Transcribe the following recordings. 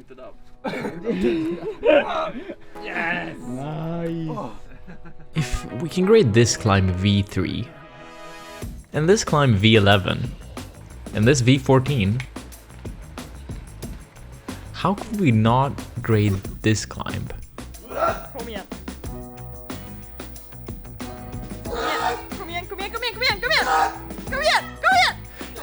tilted up. Yes! Nice. If we can grade this climb V3, and this climb V11, and this V14, how could we not grade this climb? Kom igen. Kom igen. Kom igen.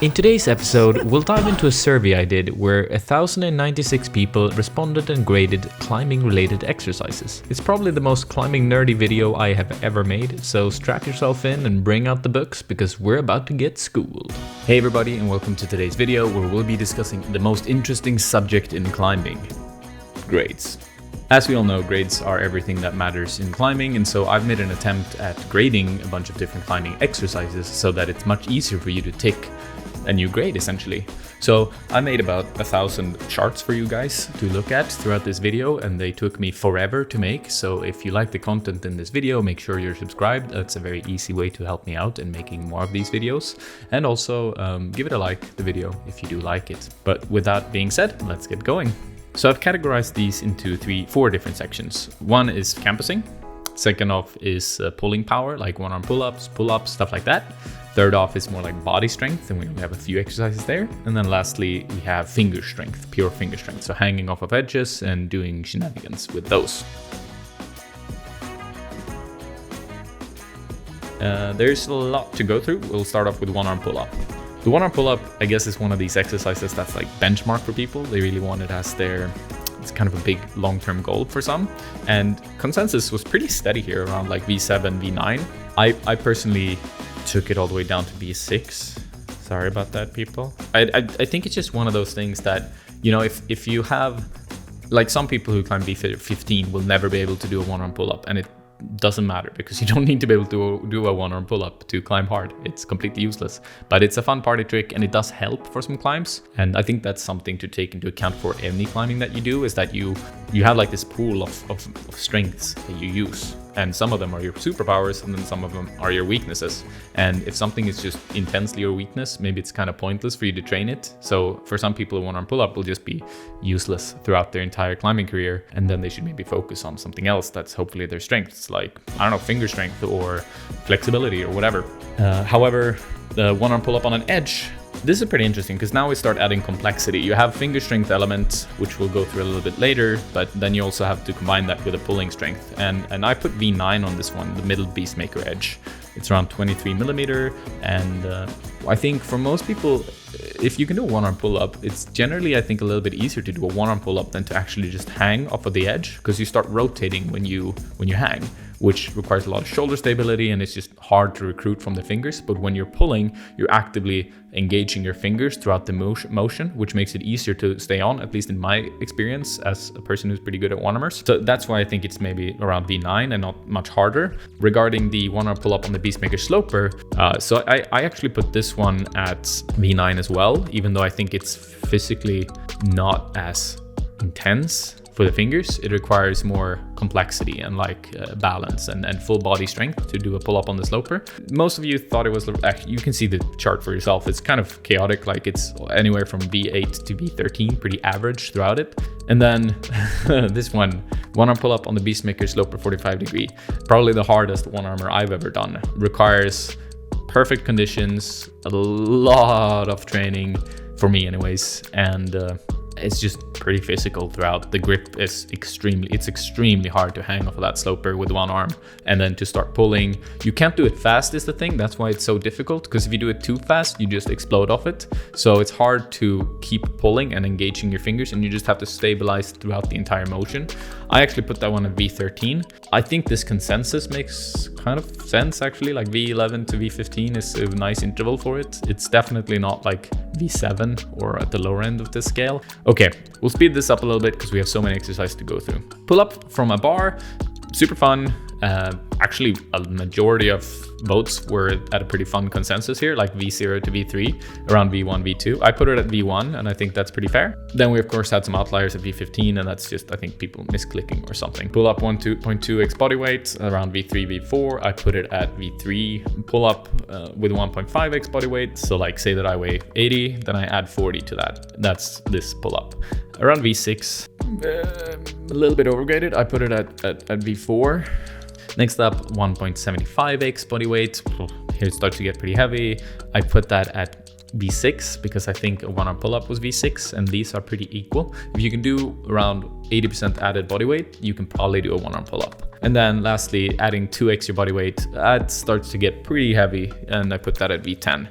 In today's episode, we'll dive into a survey I did where 1,096 people responded and graded climbing-related exercises. It's probably the most climbing nerdy video I have ever made, so strap yourself in and bring out the books because we're about to get schooled. Hey everybody, and welcome to today's video where we'll be discussing the most interesting subject in climbing: grades. As we all know, grades are everything that matters in climbing, and so I've made an attempt at grading a bunch of different climbing exercises so that it's much easier for you to tick a new grade essentially. So I made about 1,000 charts for you guys to look at throughout this video, and they took me forever to make. So if you like the content in this video, make sure you're subscribed. That's a very easy way to help me out in making more of these videos. And also give it a like, the video, if you do like it. But with that being said, let's get going. So I've categorized these into four different sections. One is campusing. Second off is pulling power, like one-arm pull-ups, stuff like that. Third off is more like body strength, and we have a few exercises there. And then lastly, we have finger strength, pure finger strength. So hanging off of edges and doing shenanigans with those. There's a lot to go through. We'll start off with one-arm pull-up. The one-arm pull-up, I guess, is one of these exercises that's like benchmark for people. They really want it as it's kind of a big long-term goal for some. And consensus was pretty steady here around like V7, V9. I personally took it all the way down to V6. Sorry about that, people. I think it's just one of those things that, you know, if you have, like, some people who climb V15 will never be able to do a one-arm pull-up, and it doesn't matter because you don't need to be able to do a one-arm pull-up to climb hard. It's completely useless, but it's a fun party trick and it does help for some climbs. And I think that's something to take into account for any climbing that you do, is that you have like this pool of strengths that you use, and some of them are your superpowers and then some of them are your weaknesses. And if something is just intensely your weakness, maybe it's kind of pointless for you to train it. So for some people, a one-arm pull-up will just be useless throughout their entire climbing career, and then they should maybe focus on something else that's hopefully their strengths, like, I don't know, finger strength or flexibility or whatever. However, the one-arm pull-up on an edge, this is pretty interesting because now we start adding complexity. You have finger strength elements, which we'll go through a little bit later, but then you also have to combine that with a pulling strength. And I put V9 on this one, the middle Beastmaker edge. It's around 23 millimeter, and I think for most people, if you can do a one-arm pull-up, it's generally, I think, a little bit easier to do a one-arm pull-up than to actually just hang off of the edge, because you start rotating when you hang, which requires a lot of shoulder stability, and it's just hard to recruit from the fingers. But when you're pulling, you're actively engaging your fingers throughout the motion, which makes it easier to stay on, at least in my experience as a person who's pretty good at one-armers. So that's why I think it's maybe around V9 and not much harder. Regarding the one-arm pull-up on the Beastmaker Sloper, so I actually put this one at V9 as well, even though I think it's physically not as intense for the fingers. It requires more complexity and like balance and full body strength to do a pull-up on the sloper. Most of you thought it was, actually, you can see the chart for yourself. It's kind of chaotic, like it's anywhere from V8 to V13, pretty average throughout it. And then this one-arm pull-up on the Beastmaker Sloper 45 degree, probably the hardest one-armer I've ever done. Requires perfect conditions, a lot of training for me anyways, and it's just pretty physical throughout. The grip is extremely hard to hang off of that sloper with one arm, and then to start pulling, you can't do it fast is the thing. That's why it's so difficult, because if you do it too fast, you just explode off it. So it's hard to keep pulling and engaging your fingers, and you just have to stabilize throughout the entire motion. I actually put that one at V13. I think this consensus makes kind of sense actually, like V11 to V15 is a nice interval for it. It's definitely not like V7 or at the lower end of this scale. Okay, we'll speed this up a little bit because we have so many exercises to go through. Pull up from a bar, super fun. Actually, a majority of votes were at a pretty fun consensus here, like V0 to V3, around V1, V2. I put it at V1, and I think that's pretty fair. Then we, of course, had some outliers at V15, and that's just, I think, people misclicking or something. Pull up 1.2x body weight, around V3, V4. I put it at V3. Pull up with 1.5x body weight. So, like, say that I weigh 80, then I add 40 to that. That's this pull up. Around V6, a little bit overgraded. I put it at V4. Next up, 1.75x body weight. Here it starts to get pretty heavy. I put that at V6 because I think a one-arm pull-up was V6 and these are pretty equal. If you can do around 80% added body weight, you can probably do a one-arm pull-up. And then lastly, adding 2x your body weight, that starts to get pretty heavy and I put that at V10.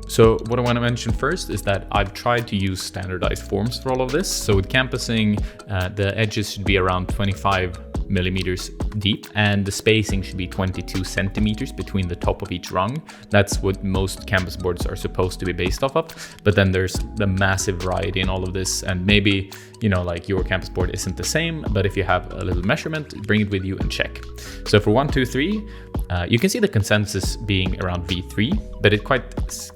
So what I want to mention first is that I've tried to use standardized forms for all of this. So with campusing, the edges should be around 25 millimeters deep and the spacing should be 22 centimeters between the top of each rung. That's what most campus boards are supposed to be based off of. But then there's the massive variety in all of this, and maybe, you know, like your campus board isn't the same, but if you have a little measurement, bring it with you and check. So for 1, 2, 3, you can see the consensus being around V3, but it quite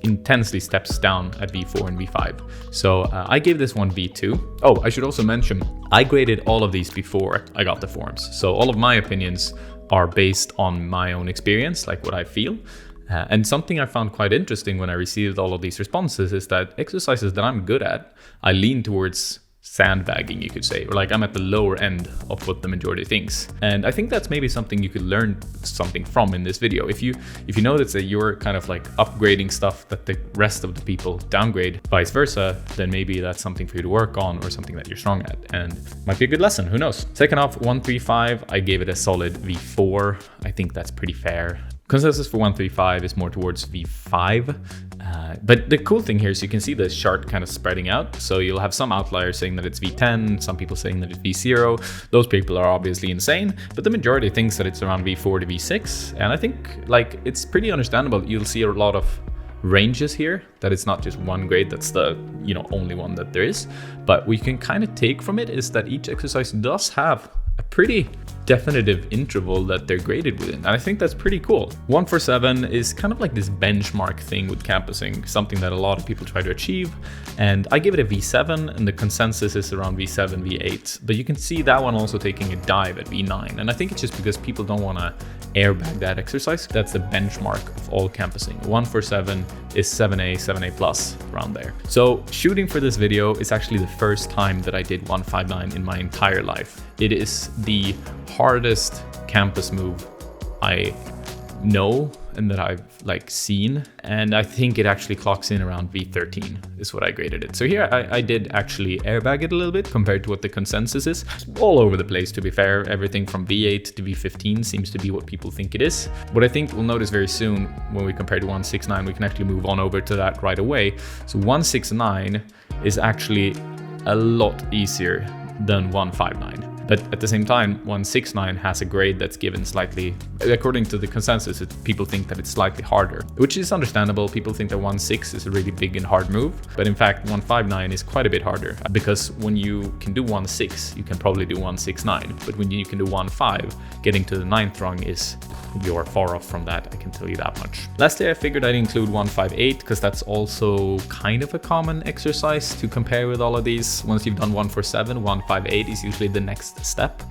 intensely steps down at V4 and V5. So I gave this one V2. Oh, I should also mention, I graded all of these before I got the forms. So all of my opinions are based on my own experience, like what I feel. And something I found quite interesting when I received all of these responses is that exercises that I'm good at, I lean towards sandbagging, you could say, or like I'm at the lower end of what the majority thinks. And I think that's maybe something you could learn something from in this video. If you notice that you're kind of like upgrading stuff that the rest of the people downgrade, vice versa, then maybe that's something for you to work on or something that you're strong at and might be a good lesson, who knows. Second off, 135, I gave it a solid V4. I think that's pretty fair. Consensus for 135 is more towards V5. But the cool thing here is you can see the chart kind of spreading out. So you'll have some outliers saying that it's V10, some people saying that it's V0. Those people are obviously insane, but the majority thinks that it's around V4 to V6. And I think like it's pretty understandable. You'll see a lot of ranges here, that it's not just one grade that's the, you know, only one that there is. But what you can kind of take from it is that each exercise does have a pretty definitive interval that they're graded within, and I think that's pretty cool. 147 is kind of like this benchmark thing with campusing, something that a lot of people try to achieve, and I give it a V7 and the consensus is around V7, V8, but you can see that one also taking a dive at V9, and I think it's just because people don't want to airbag that exercise. That's the benchmark of all campusing. 147 is 7A, 7A plus, around there. So shooting for this video is actually the first time that I did 159 in my entire life. It is the hardest campus move I know and that I've like seen, and I think it actually clocks in around V13 is what I graded it. So here I did actually airbag it a little bit compared to what the consensus is. It's all over the place, to be fair. Everything from V8 to V15 seems to be what people think it is. What I think we'll notice very soon when we compare to 169, we can actually move on over to that right away. So 169 is actually a lot easier than 159. But at the same time, 169 has a grade that's given slightly, according to the consensus, people think that it's slightly harder, which is understandable. People think that 16 is a really big and hard move, but in fact 159 is quite a bit harder, because when you can do 16, you can probably do 169, but when you can do 15, getting to the 9th rung is, you're far off from that, I can tell you that much. Lastly, I figured I'd include 158 because that's also kind of a common exercise to compare with all of these. Once you've done 147, 158 is usually the next step.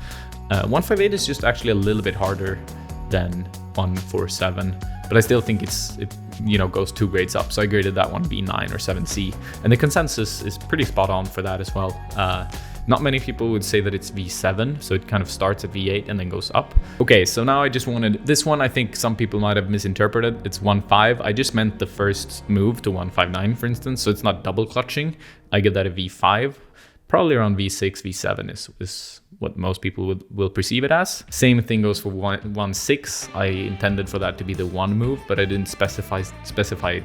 158 is just actually a little bit harder than 147, but I still think it you know, goes 2 grades up. So I graded that one B9 or 7C, and the consensus is pretty spot on for that as well. Not many people would say that it's V7, so it kind of starts at V8 and then goes up. Okay, so now I just wanted, this one I think some people might have misinterpreted. It's 15. I just meant the first move to 159, for instance, so it's not double clutching. I give that a V5. Probably around V6, V7 is what most people will perceive it as. Same thing goes for 16. I intended for that to be the one move, but I didn't specify it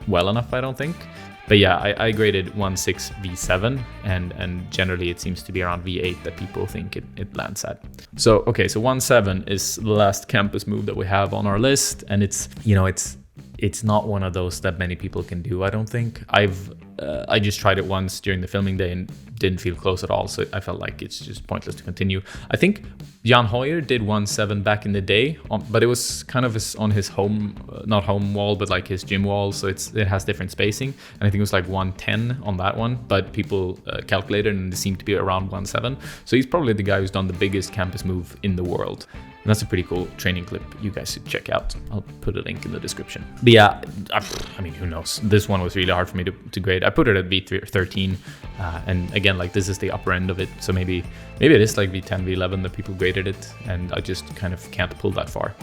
well enough, I don't think. But yeah, I graded 16 V7, and generally it seems to be around V8 that people think it lands at. So okay, so 17 is the last campus move that we have on our list, and it's, you know, it's not one of those that many people can do, I don't think. I just tried it once during the filming day and didn't feel close at all, so I felt like it's just pointless to continue. I think Jan Hoyer did 17 back in the day, but it was kind of on his home, not home wall, but like his gym wall, so it has different spacing, and I think it was like 110 on that one, but people calculated and it seemed to be around 17. So he's probably the guy who's done the biggest campus move in the world. And that's a pretty cool training clip you guys should check out. I'll put a link in the description. But yeah, I mean, who knows? This one was really hard for me to grade. I put it at V13. And again, like this is the upper end of it. So maybe it is like V10, V11 that people graded it. And I just kind of can't pull that far.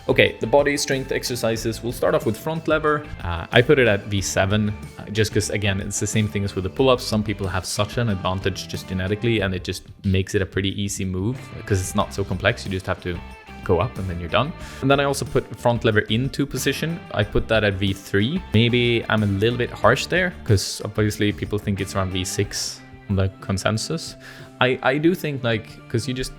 Okay, the body strength exercises, we'll start off with front lever. I put it at V7, just because again, it's the same thing as with the pull-ups. Some people have such an advantage just genetically, and it just makes it a pretty easy move because it's not so complex. You just have to go up and then you're done. And then I also put front lever into position. I put that at V3. Maybe I'm a little bit harsh there because obviously people think it's around V6 on the consensus. I do think like, because you just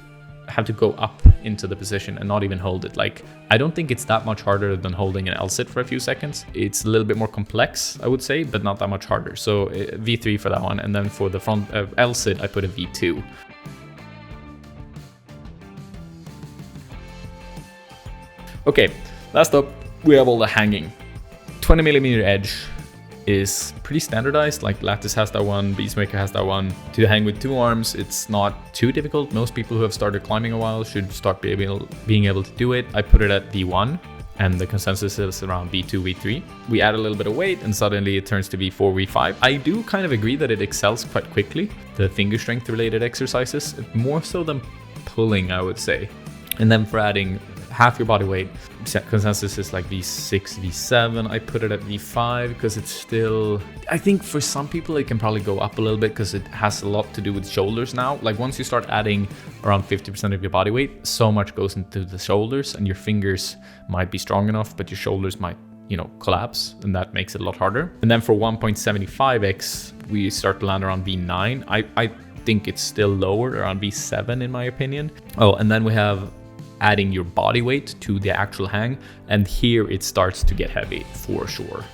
have to go up into the position and not even hold it. Like, I don't think it's that much harder than holding an L-sit for a few seconds. It's a little bit more complex, I would say, but not that much harder. So V3 for that one. And then for the front L-sit, I put a V2. Okay, last up, we have all the hanging. 20mm edge is pretty standardized, like Lattice has that one, Beastmaker has that one. To hang with 2 arms, it's not too difficult. Most people who have started climbing a while should start being able to do it. I put it at V1 and the consensus is around V2, V3. We add a little bit of weight and suddenly it turns to V4, V5. I do kind of agree that it excels quite quickly, the finger strength related exercises, more so than pulling, I would say. And then for adding half your body weight, consensus is like V6, V7. I put it at V5 because it's still, I think for some people it can probably go up a little bit because it has a lot to do with shoulders now. Like once you start adding around 50% of your body weight, so much goes into the shoulders and your fingers might be strong enough, but your shoulders might, you know, collapse, and that makes it a lot harder. And then for 1.75x, we start to land around V9. I think it's still lower, around V7 in my opinion. Oh, and then we have adding your body weight to the actual hang, and here it starts to get heavy for sure.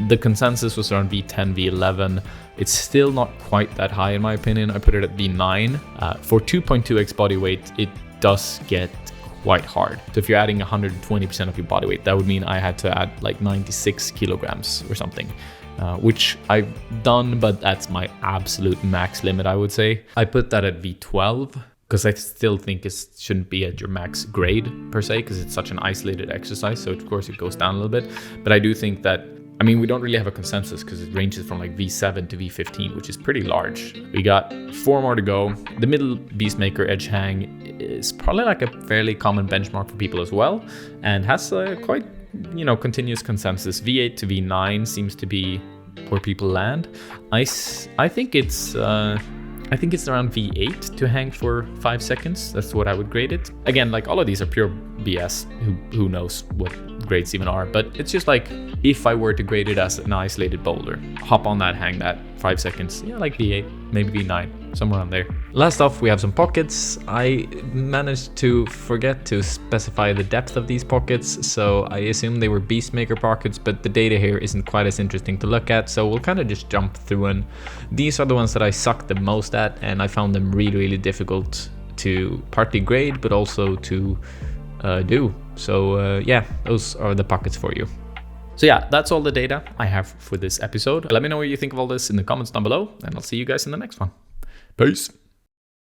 The consensus was around V10, V11. It's still not quite that high in my opinion. I put it at V9. For 2.2x body weight, it does get quite hard. So if you're adding 120% of your body weight, that would mean I had to add like 96 kilograms or something, which I've done, but that's my absolute max limit, I would say. I put that at V12. Because I still think it shouldn't be at your max grade per se, because it's such an isolated exercise. So of course it goes down a little bit. But I do think that, I mean, we don't really have a consensus because it ranges from like V7 to V15, which is pretty large. We got 4 more to go. The middle Beastmaker edge hang is probably like a fairly common benchmark for people as well, and has a quite, you know, continuous consensus. V8 to V9 seems to be where people land. I think it's around V8 to hang for 5 seconds. That's what I would grade it. Again, like all of these are pure BS. Who knows what grades even are, but it's just like if I were to grade it as an isolated boulder, hop on that, hang that 5 seconds. Yeah, like V8, maybe V9, somewhere on there. Last off, we have some pockets. I managed to forget to specify the depth of these pockets, so I assume they were Beastmaker pockets, but the data here isn't quite as interesting to look at, so we'll kind of just jump through. And these are the ones that I sucked the most at, and I found them really, really difficult to partly grade, but also to do. So yeah, those are the pockets for you. So yeah, that's all the data I have for this episode. Let me know what you think of all this in the comments down below, and I'll see you guys in the next one. Peace.